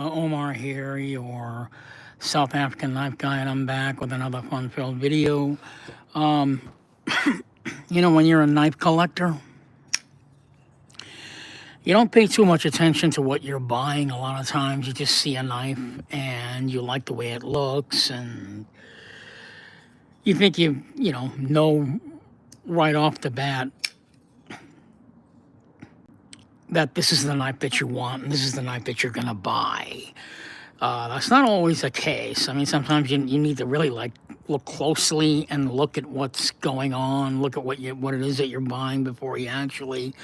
Omar here, your South African knife guy, and I'm back with another fun-filled video. Um, when you're a knife collector, you don't pay too much attention to what you're buying. A lot of times, you just see a knife and you like the way it looks, and you think you know right off the bat that this is the knife that you want and this is the knife that you're gonna buy. That's not always the case. I mean, sometimes you need to really look closely and look at what's going on, look at what it is that you're buying before you actually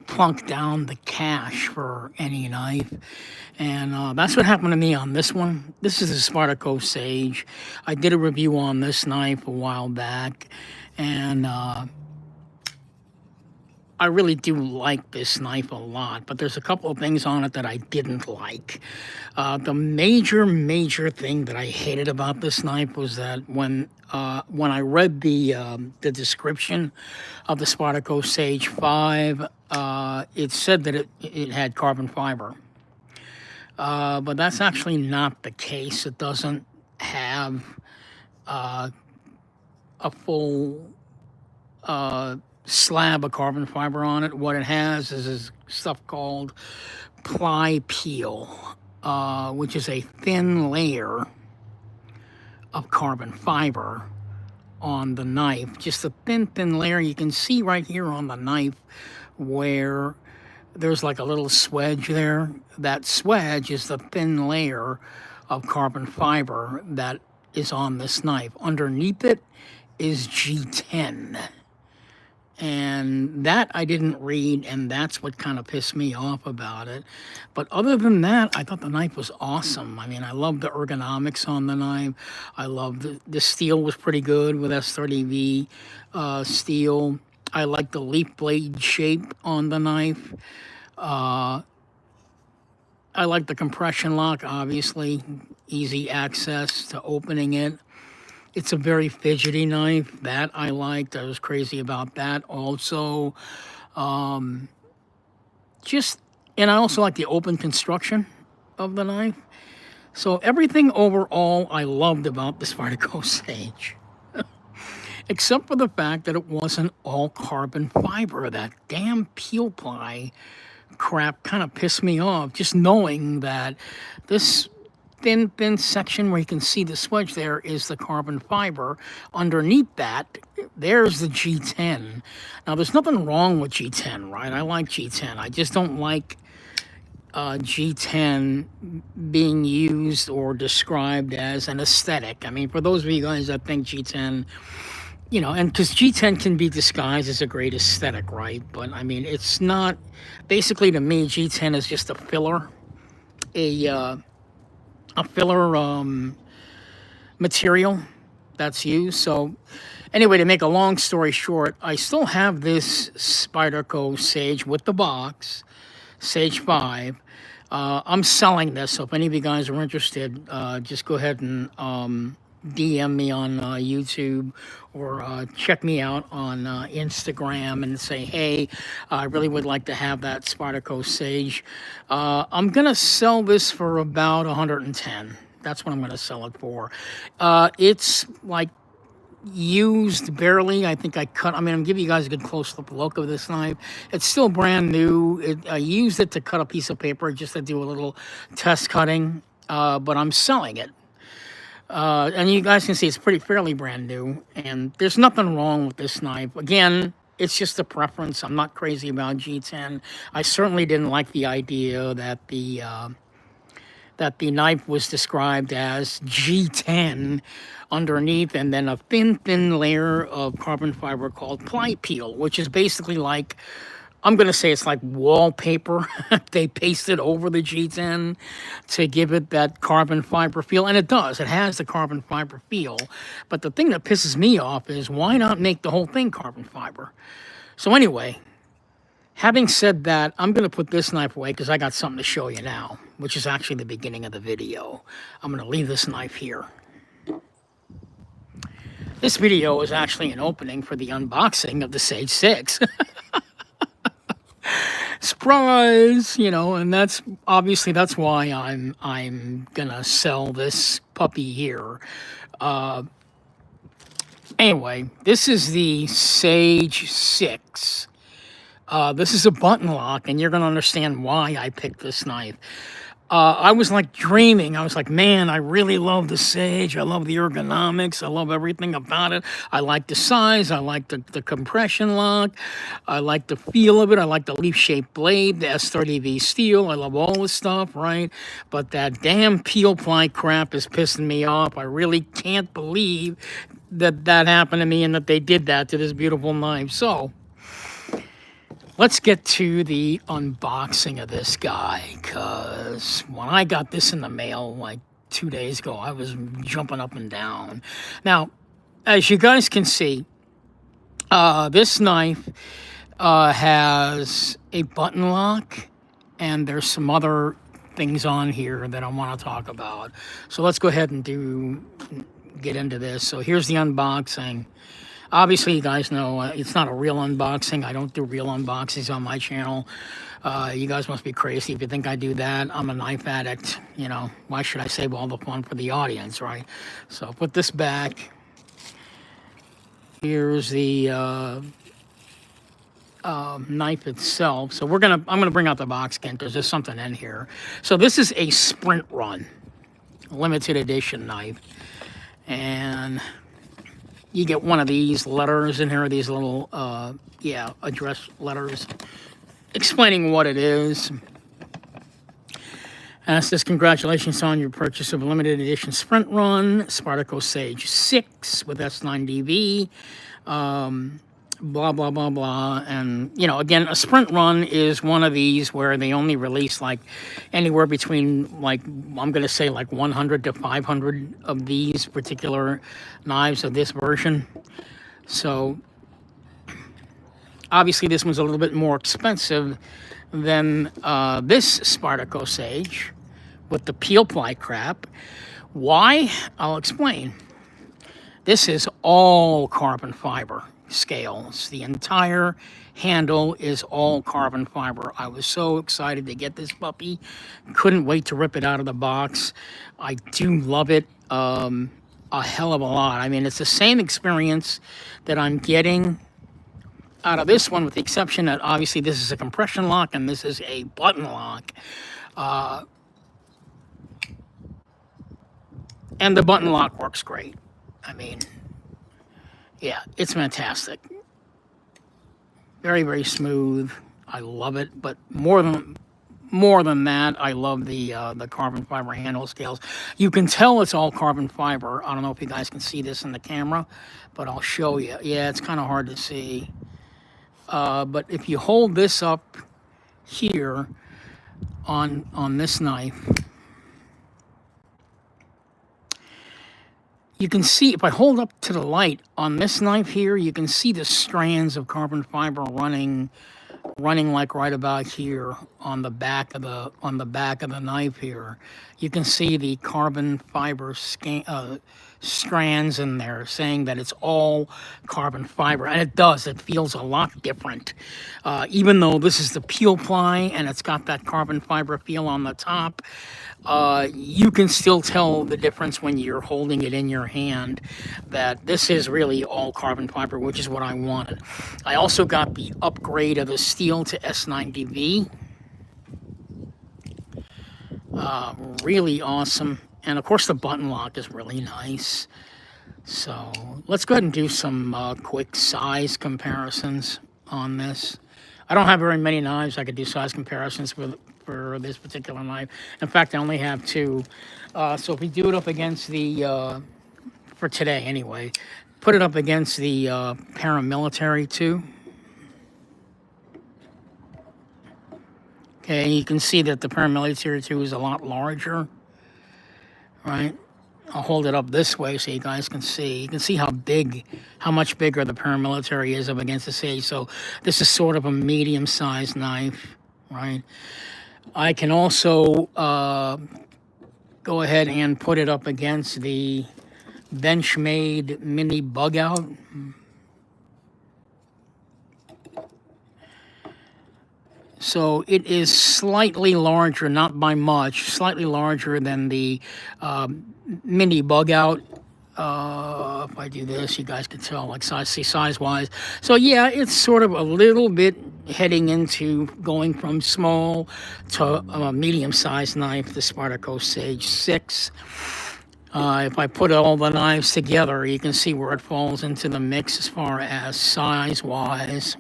plunk down the cash for any knife. And that's what happened to me on this one. This is a Spyderco Sage. I did a review on this knife a while back, and I really do like this knife a lot, but there's a couple of things on it that I didn't like. The major thing that I hated about this knife was that when I read the description of the Spyderco Sage 5, it said that it had carbon fiber, but that's actually not the case. It doesn't have uh, a full slab of carbon fiber on it. What it has is this stuff called ply peel, which is a thin layer of carbon fiber on the knife. Just a thin layer. You can see right here on the knife where there's like a little swedge there. That swedge is the thin layer of carbon fiber that is on this knife. Underneath it is G10. And that I didn't read, and that's what kind of pissed me off about it. But other than that, I thought the knife was awesome. I mean, I love the ergonomics on the knife. I love the steel was pretty good with S30V steel. I like the leaf blade shape on the knife. Uh, I like the compression lock, obviously, easy access to opening it. It's a very fidgety knife. That I liked. I was crazy about that also. Um, and I also like the open construction of the knife. So everything overall I loved about the Spyderco Sage, except for the fact that it wasn't all carbon fiber. That damn peel ply crap kind of pissed me off. Just knowing that this thin section where you can see the swedge there is the carbon fiber. Underneath that, there's the G10. Now, there's nothing wrong with G10, right? I like G10. I just don't like G10 being used or described as an aesthetic. I mean, for those of you guys that think G10, and because G10 can be disguised as a great aesthetic, right? But I mean, it's not. Basically, to me, G10 is just a filler, a filler material that's used. So anyway, to make a long story short, I still have this Spyderco Sage with the box, Sage 5. I'm selling this, so if any of you guys are interested, just go ahead and DM me on YouTube or check me out on Instagram and say, hey, I really would like to have that Spyderco Sage. I'm going to sell this for about 110. That's what I'm going to sell it for. It's like used barely. I think I'm going to give you guys a good close look of this knife. It's still brand new. I used it to cut a piece of paper just to do a little test cutting, but I'm selling it. And you guys can see it's fairly brand new, and there's nothing wrong with this knife. Again, it's just a preference. I'm not crazy about G10. I certainly didn't like the idea that the knife was described as G10 underneath, and then a thin layer of carbon fiber called ply peel, which is basically like, I'm going to say it's like wallpaper. They pasted over the G10 to give it that carbon fiber feel. And it does. It has the carbon fiber feel. But the thing that pisses me off is why not make the whole thing carbon fiber? So anyway, having said that, I'm going to put this knife away because I got something to show you now, which is actually the beginning of the video. I'm going to leave this knife here. This video is actually an opening for the unboxing of the Sage 6. Surprise, you know, and that's obviously that's why I'm gonna sell this puppy here. Anyway, this is the Sage 6. This is a button lock, and you're gonna understand why I picked this knife. I was like dreaming. I was like, man, I really love the Sage. I love the ergonomics. I love everything about it. I like the size. I like the compression lock. I like the feel of it. I like the leaf-shaped blade, the S30v steel. I love all this stuff, right? But that damn peel ply crap is pissing me off. I really can't believe that that happened to me and that they did that to this beautiful knife. So let's get to the unboxing of this guy, because when I got this in the mail like 2 days ago, I was jumping up and down. Now, as you guys can see, this knife has a button lock, and there's some other things on here that I want to talk about. So let's go ahead and get into this. So here's the unboxing. Obviously, you guys know it's not a real unboxing. I don't do real unboxings on my channel. You guys must be crazy if you think I do that. I'm a knife addict. You know, why should I save all the fun for the audience, right? So I'll put this back. Here's the knife itself. So I'm gonna bring out the box again because there's something in here. So this is a Sprint Run limited edition knife, and you get one of these letters in here, these little, address letters explaining what it is. And it says, congratulations on your purchase of a limited edition Sprint Run, Spyderco Sage 6 with S90v, blah, blah, blah, blah. And, you know, again, a Sprint Run is one of these where they only release like anywhere between, like, I'm going to say like 100 to 500 of these particular knives of this version. So obviously this one's a little bit more expensive than this Spyderco Sage with the peel ply crap. Why? I'll explain. This is all carbon fiber scales. The entire handle is all carbon fiber. I was so excited to get this puppy. Couldn't wait to rip it out of the box. I do love it a hell of a lot. I mean, it's the same experience that I'm getting out of this one, with the exception that obviously this is a compression lock and this is a button lock. And the button lock works great. I mean, yeah, it's fantastic. Very, very smooth. I love it. But more than that, I love the carbon fiber handle scales. You can tell it's all carbon fiber. I don't know if you guys can see this in the camera, but I'll show you. Yeah, it's kind of hard to see. But if you hold this up here on this knife, you can see, if I hold up to the light on this knife here, you can see the strands of carbon fiber running like right about here on the back of the knife here. You can see the carbon fiber strands in there, saying that it's all carbon fiber, and it does. It feels a lot different, even though this is the peel ply and it's got that carbon fiber feel on the top. You can still tell the difference when you're holding it in your hand, that this is really all carbon fiber, which is what I wanted. I also got the upgrade of the steel to S90v. Really awesome. And of course the button lock is really nice. So let's go ahead and do some quick size comparisons on this. I don't have very many knives I could do size comparisons for this particular knife. In fact, I only have two. So if we do it up against the, for today anyway, put it up against the paramilitary 2. Okay, you can see that the paramilitary 2 is a lot larger, right? I'll hold it up this way so you guys can see. You can see how much bigger the paramilitary is up against the Sage. So this is sort of a medium-sized knife, right? I can also go ahead and put it up against the Benchmade Mini Bug Out. So it is slightly larger, not by much, slightly larger than the mini bug out. If I do this, you guys can tell, like size wise. So yeah, it's sort of a little bit heading into going from small to a medium sized knife, the Spyderco Sage 6. If I put all the knives together, you can see where it falls into the mix as far as size wise.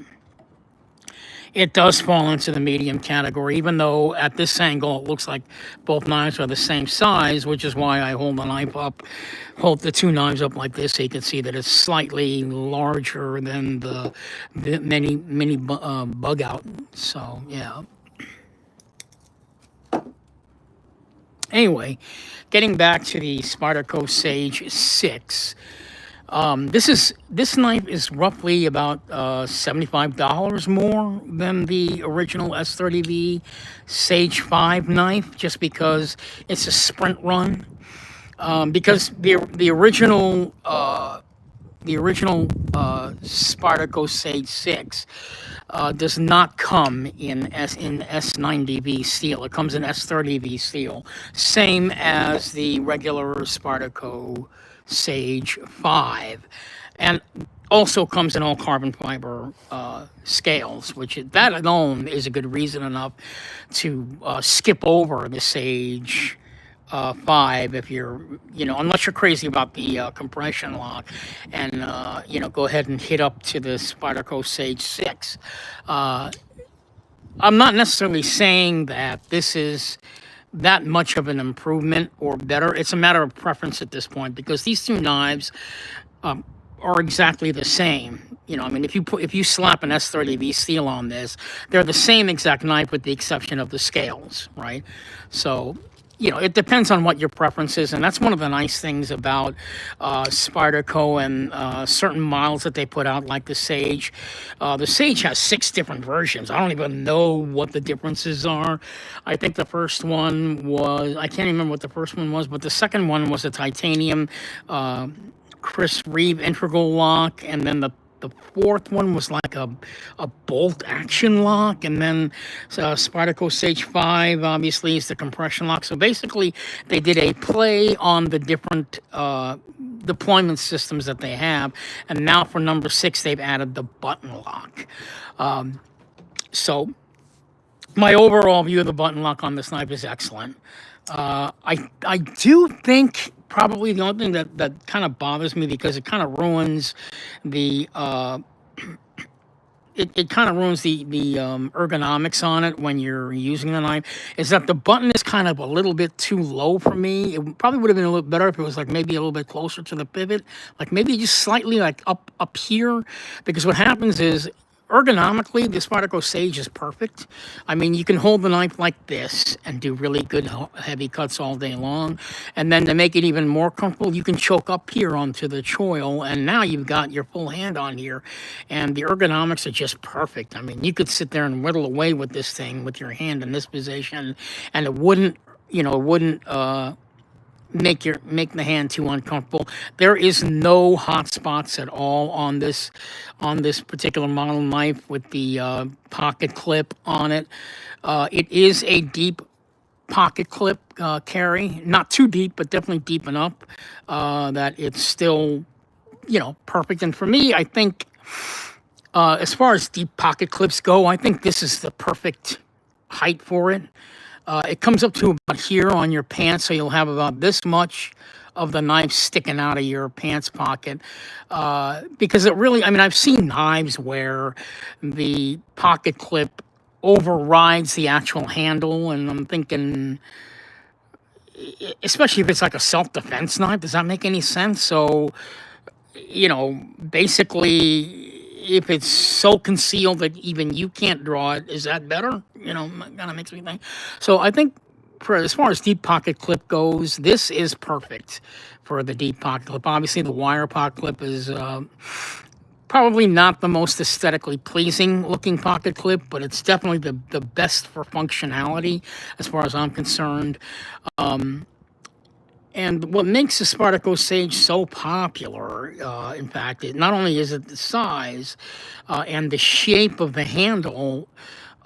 It does fall into the medium category, even though at this angle it looks like both knives are the same size, which is why I hold the two knives up like this so you can see that it's slightly larger than the mini bug out. So, yeah. Anyway, getting back to the Spyderco Sage 6. This knife is roughly about $75 more than the original S30V Sage 5 knife, just because it's a sprint run. Because the original Spyderco Sage 6 does not come in S90v steel. It comes in S30v steel, same as the regular Spyderco Sage 5, and also comes in all carbon fiber scales, that alone is a good reason enough to skip over the Sage 5 if you're, unless you're crazy about the compression lock, and go ahead and hit up to the Spyderco Sage 6. I'm not necessarily saying that this is that much of an improvement or better. It's a matter of preference at this point, because these two knives are exactly the same. I mean, if you slap an S30V steel on this, they're the same exact knife with the exception of the scales, right? So, it depends on what your preference is, and that's one of the nice things about Spyderco and certain models that they put out, like the Sage. The Sage has 6 different versions. I don't even know what the differences are. I think the first one was, I can't remember what the first one was, but the second one was a titanium Chris Reeve integral lock, and then the fourth one was like a bolt action lock, and then Spyderco Sage 5 obviously is the compression lock. So basically they did a play on the different deployment systems that they have, and now for number 6 they've added the button lock. So my overall view of the button lock on this knife is excellent. I do think probably the only thing that kind of bothers me, because it kind of ruins the it kind of ruins the ergonomics on it when you're using the knife, is that the button is kind of a little bit too low for me. It probably would have been a little better if it was like maybe a little bit closer to the pivot, like maybe just slightly like up here, because what happens is, ergonomically, the Spyderco Sage is perfect. I mean, you can hold the knife like this and do really good heavy cuts all day long. And then to make it even more comfortable, you can choke up here onto the choil, and now you've got your full hand on here. And the ergonomics are just perfect. I mean, you could sit there and whittle away with this thing with your hand in this position, and it wouldn't, make the hand too uncomfortable. There is no hot spots at all on this particular model knife with the pocket clip on it. It is a deep pocket clip carry, not too deep, but definitely deep enough that it's still, perfect. And for me, I think as far as deep pocket clips go, I think this is the perfect height for it. It comes up to about here on your pants, so you'll have about this much of the knife sticking out of your pants pocket. Because it really, I mean, I've seen knives where the pocket clip overrides the actual handle, and I'm thinking, especially if it's like a self-defense knife, does that make any sense? So, basically, if it's so concealed that even you can't draw it, is that better? Kind of makes me think. So I think as far as deep pocket clip goes, this is perfect for the deep pocket clip. Obviously, the wire pocket clip is probably not the most aesthetically pleasing looking pocket clip, but it's definitely the best for functionality as far as I'm concerned. And what makes the Spyderco Sage so popular, in fact, not only is it the size and the shape of the handle,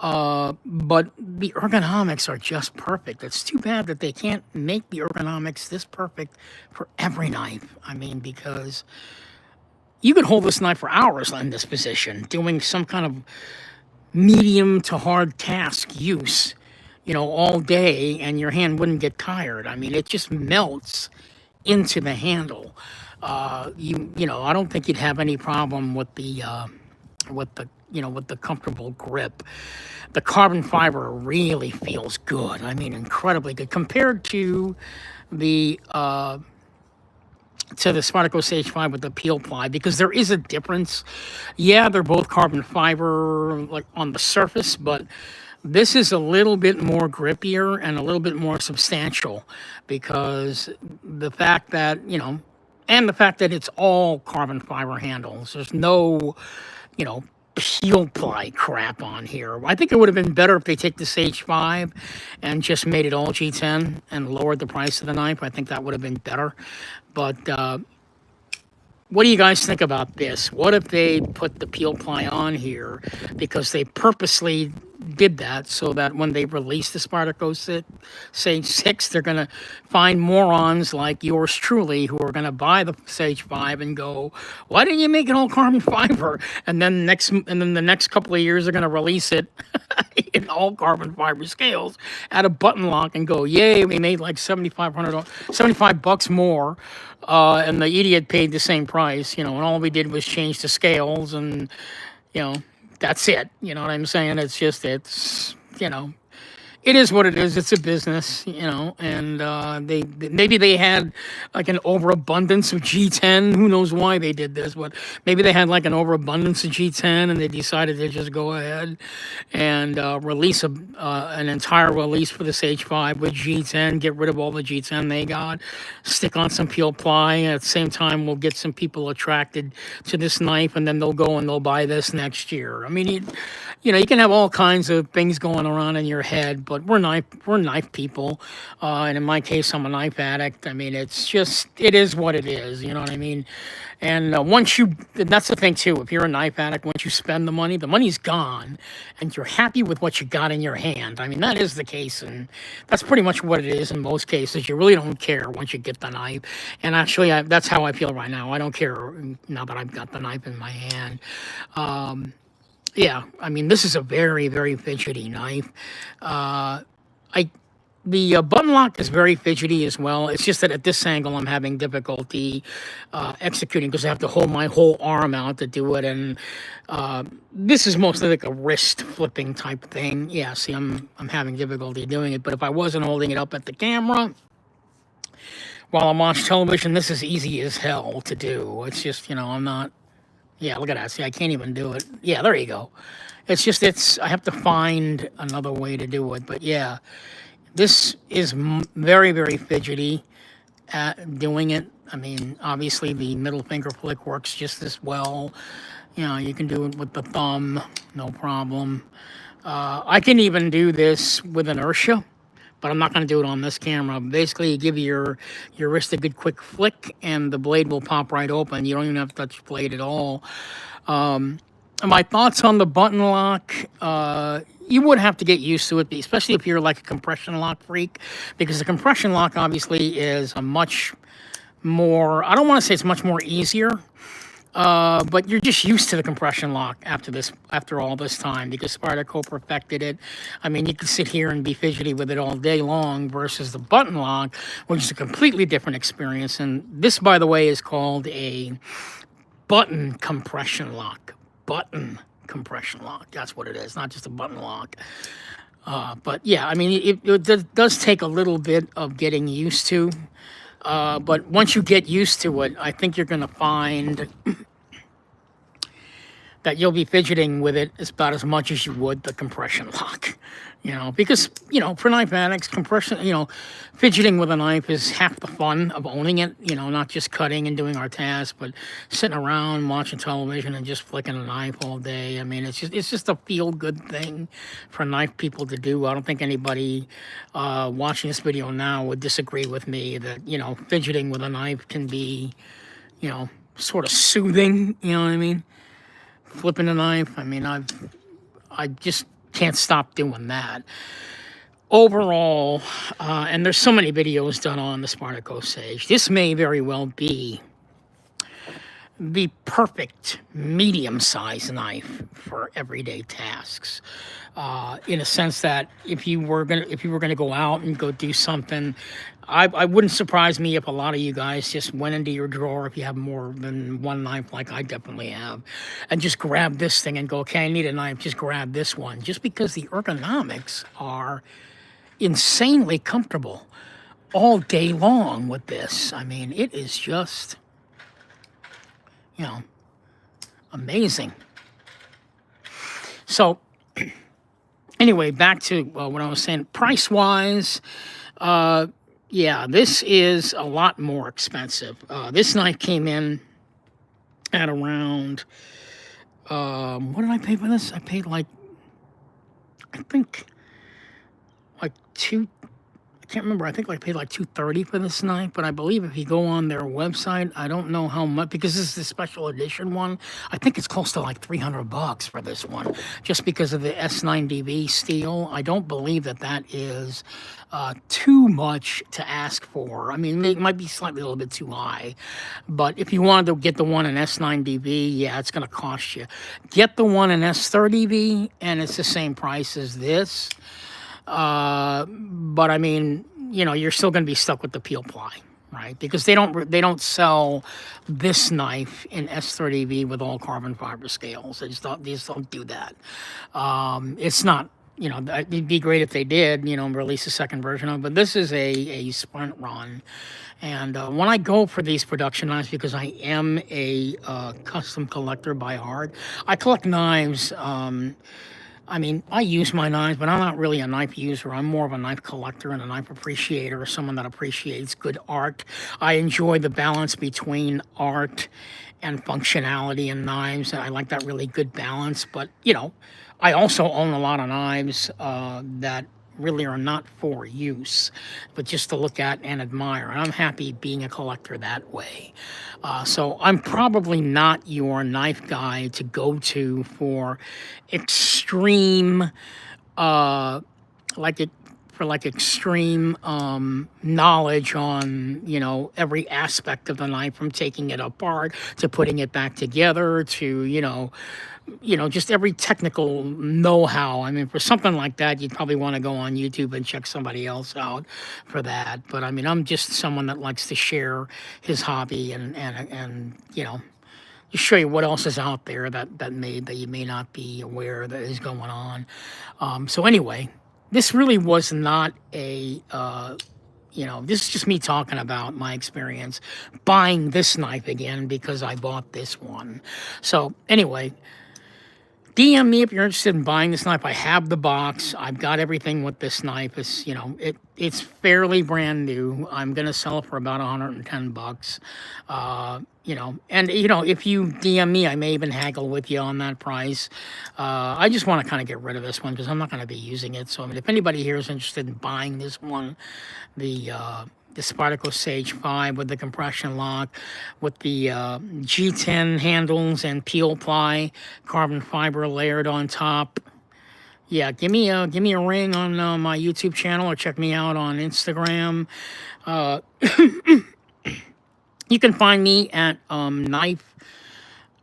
But the ergonomics are just perfect. It's too bad that they can't make the ergonomics this perfect for every knife. I mean, because you could hold this knife for hours in this position, doing some kind of medium to hard task use, all day, and your hand wouldn't get tired. I mean, it just melts into the handle. I don't think you'd have any problem with the comfortable grip. The carbon fiber really feels good. I mean, incredibly good compared the to the Spyderco Sage 5 with the peel ply, because there is a difference. Yeah, they're both carbon fiber like on the surface, but this is a little bit more grippier and a little bit more substantial, because the fact that, and the fact that it's all carbon fiber handles. There's no, you know, peel ply crap on here. I think it would have been better if they take the Sage 5 and just made it all G10 and lowered the price of the knife. I think that would have been better. But what do you guys think about this? What if they put the peel ply on here because they purposely did that so that when they release the Spyderco Sage 6, they're going to find morons like yours truly who are going to buy the Sage 5 and go, why didn't you make it all carbon fiber? And then the next couple of years they're going to release it in all carbon fiber scales at a button lock and go, yay, we made like $75 more. And the idiot paid the same price, and all we did was change the scales, and that's it. You know what I'm saying? It's it is what it is. It's a business, and maybe they had like an overabundance of G10. Who knows why they did this, but maybe they had like an overabundance of G10 and they decided to just go ahead and release an entire release for the Sage 5 with G10, get rid of all the G10 they got, stick on some peel ply, and at the same time we'll get some people attracted to this knife, and then they'll go and they'll buy this next year. I mean, you can have all kinds of things going around in your head, but we're knife people, and in my case, I'm a knife addict. I mean, it is what it is. You know what I mean? And that's the thing too. If you're a knife addict, once you spend the money's gone, and you're happy with what you got in your hand. I mean, that is the case, and that's pretty much what it is in most cases. You really don't care once you get the knife. And actually, that's how I feel right now. I don't care now that I've got the knife in my hand. Yeah, I mean, this is a very, very fidgety knife. The button lock is very fidgety as well. It's just that at this angle, I'm having difficulty executing because I have to hold my whole arm out to do it. And this is mostly like a wrist flipping type thing. Yeah, see, I'm having difficulty doing it. But if I wasn't holding it up at the camera while I'm watching television, this is easy as hell to do. It's just, I'm not... Yeah, look at that. See, I can't even do it. Yeah, there you go. I have to find another way to do it. But yeah, this is very, very fidgety at doing it. I mean, obviously the middle finger flick works just as well. You can do it with the thumb, no problem. I can even do this with inertia, but I'm not going to do it on this camera. Basically, you give your wrist a good quick flick, and the blade will pop right open. You don't even have to touch the blade at all. My thoughts on the button lock, you would have to get used to it, especially if you're like a compression lock freak, because the compression lock obviously is a much more, I don't want to say it's much more easier, but you're just used to the compression lock after all this time, because Spyderco perfected it. I mean, you can sit here and be fidgety with it all day long versus the button lock, which is a completely different experience. And this, by the way, is called a button compression lock. Button compression lock. That's what it is, not just a button lock. But yeah, I mean, it does take a little bit of getting used to. But once you get used to it, I think you're going to find that you'll be fidgeting with it about as much as you would the compression lock, because, for knife addicts, fidgeting with a knife is half the fun of owning it, not just cutting and doing our tasks, but sitting around watching television and just flicking a knife all day. I mean, it's just a feel-good thing for knife people to do. I don't think anybody watching this video now would disagree with me that, fidgeting with a knife can be, sort of soothing, you know what I mean? Flipping a knife. I mean, can't stop doing that. Overall, and there's so many videos done on the Spyderco Sage, this may very well be the perfect medium-sized knife for everyday tasks. In a sense that if you were gonna go out and go do something, I wouldn't surprise me if a lot of you guys just went into your drawer, if you have more than one knife like I definitely have, and just grab this thing and go, okay, I need a knife, just grab this one, just because the ergonomics are insanely comfortable all day long with this. I mean, it is just, you know, amazing. So anyway, back to what I was saying. Price-wise, yeah, this is a lot more expensive. This knife came in at around, what did I pay for this? I paid like, I think, like I can't remember. I think I paid like $230 for this knife, but I believe if you go on their website, I don't know how much, because this is the special edition one. I think it's close to like $300 for this one, just because of the S90v steel. I don't believe that is too much to ask for. I mean, it might be slightly a little bit too high, but if you wanted to get the one in S90v, yeah, it's going to cost you. Get the one in S30v, and it's the same price as this. But I mean, you know, you're still going to be stuck with the peel ply, right? Because they don't sell this knife in S30V with all carbon fiber scales. They just don't do that. It's not, you know, it'd be great if they did, you know, release a second version of it. But this is a sprint run. And when I go for these production knives, because I am a custom collector by heart, I collect knives. I mean, I use my knives, but I'm not really a knife user. I'm more of a knife collector and a knife appreciator, someone that appreciates good art. I enjoy the balance between art and functionality in knives. I like that really good balance. But, you know, I also own a lot of knives that really are not for use, but just to look at and admire. And I'm happy being a collector that way. So I'm probably not your knife guy to go to for extreme, extreme knowledge on, you know, every aspect of the knife, from taking it apart to putting it back together to, you know, just every technical know-how. I mean, for something like that, you'd probably want to go on YouTube and check somebody else out for that. But I mean, I'm just someone that likes to share his hobby and you know, just show you what else is out there that you may not be aware that is going on. So anyway, this really was not a you know, this is just me talking about my experience buying this knife again because I bought this one. So anyway, DM me if you're interested in buying this knife. I have the box. I've got everything with this knife. It's, you know, it's fairly brand new. I'm gonna sell it for about $110. You know, and you know, if you DM me, I may even haggle with you on that price. I just want to kind of get rid of this one because I'm not going to be using it. So I mean, if anybody here is interested in buying this one, the Spyderco Sage 5 with the compression lock, with the G10 handles and peel ply, carbon fiber layered on top. Yeah, give me a ring on my YouTube channel, or check me out on Instagram. You can find me at Knife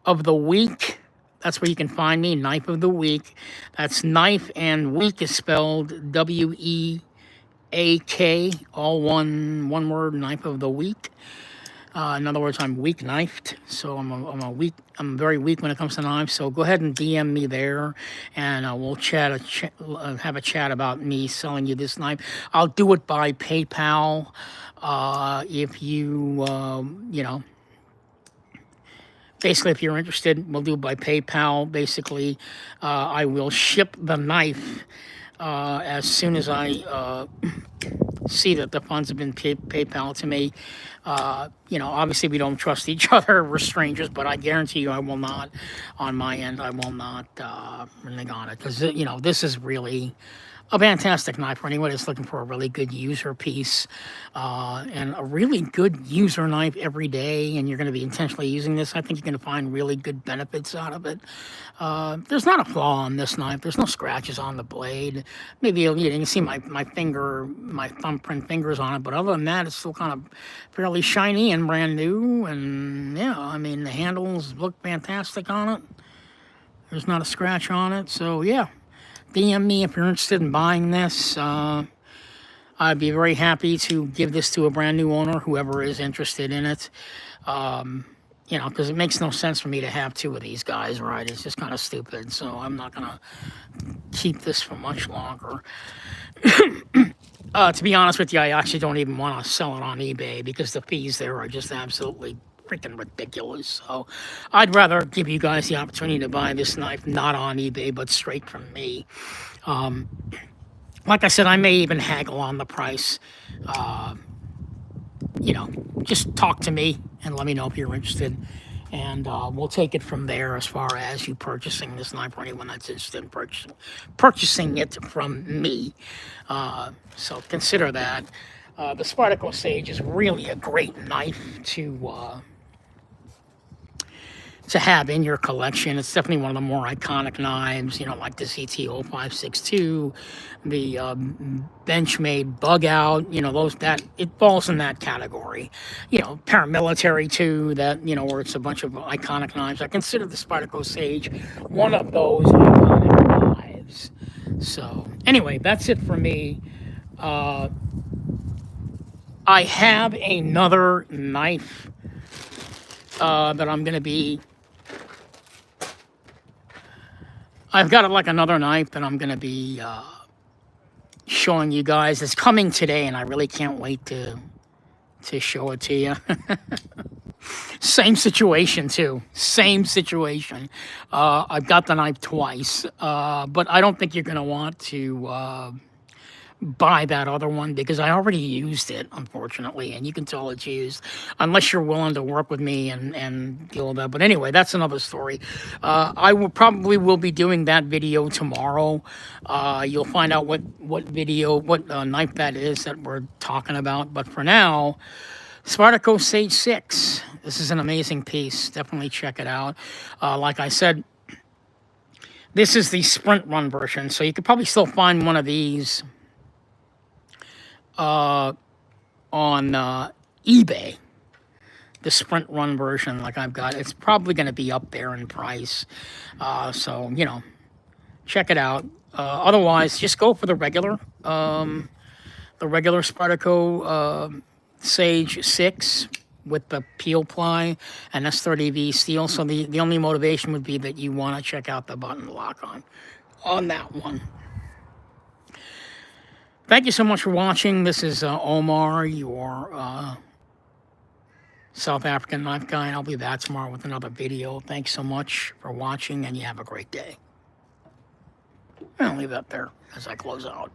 of the Week. That's where you can find me, Knife of the Week. That's Knife, and Week is spelled W-E-A-K, all one word, Knife of the Week. In other words, I'm weak knifed, so I'm very weak when it comes to knives. So go ahead and DM me there, and we'll have a chat about me selling you this knife. I'll do it by PayPal. If you you know, basically, if you're interested, we'll do it by PayPal. Basically, I will ship the knife as soon as I see that the funds have been PayPal to me. You know, obviously we don't trust each other, we're strangers, but I guarantee you I will not, on my end, I will not renege on it, because, you know, this is really a fantastic knife for anyone that's looking for a really good user piece and a really good user knife every day, and you're going to be intentionally using this. I think you're going to find really good benefits out of it. There's not a flaw on this knife. There's no scratches on the blade. Maybe you can see my finger, my thumbprint fingers on it, but other than that, it's still kind of fairly shiny and brand new. And yeah, I mean, the handles look fantastic on it. There's not a scratch on it, so yeah. DM me if you're interested in buying this. I'd be very happy to give this to a brand new owner, whoever is interested in it. You know, because it makes no sense for me to have two of these guys, right? It's just kind of stupid, so I'm not going to keep this for much longer. To be honest with you, I actually don't even want to sell it on eBay because the fees there are just absolutely freaking ridiculous. So I'd rather give you guys the opportunity to buy this knife not on eBay but straight from me. Like I said, I may even haggle on the price. You know, just talk to me and let me know if you're interested, and we'll take it from there as far as you purchasing this knife or anyone that's interested in purchasing it from me. So consider that. The Spyderco Sage is really a great knife to have in your collection. It's definitely one of the more iconic knives, you know, like the CT0562, the Benchmade Bug Out, you know, it falls in that category. You know, paramilitary too, that, you know, where it's a bunch of iconic knives. I consider the Spyderco Sage one of those iconic knives. So anyway, that's it for me. I have another knife that I'm going to be... I've got like another knife that I'm going to be showing you guys. It's coming today, and I really can't wait to show it to you. Same situation, too. Same situation. I've got the knife twice, but I don't think you're going to want to buy that other one because I already used it, unfortunately, and you can tell it's used unless you're willing to work with me and deal with that. But anyway, that's another story. I will be doing that video tomorrow. You'll find out what knife that is that we're talking about. But for now, Spyderco Sage 6. This is an amazing piece. Definitely check it out. Like I said, this is the sprint run version, so you could probably still find one of these on eBay, the sprint run version like I've got. It's probably going to be up there in price, so you know, check it out. Otherwise, just go for the regular Spyderco Sage 6 with the peel ply and S90v steel. So the only motivation would be that you want to check out the button lock on that one. Thank you so much for watching. This is Omar, your South African knife guy, and I'll be back tomorrow with another video. Thanks so much for watching, and you have a great day. I'll leave that there as I close out.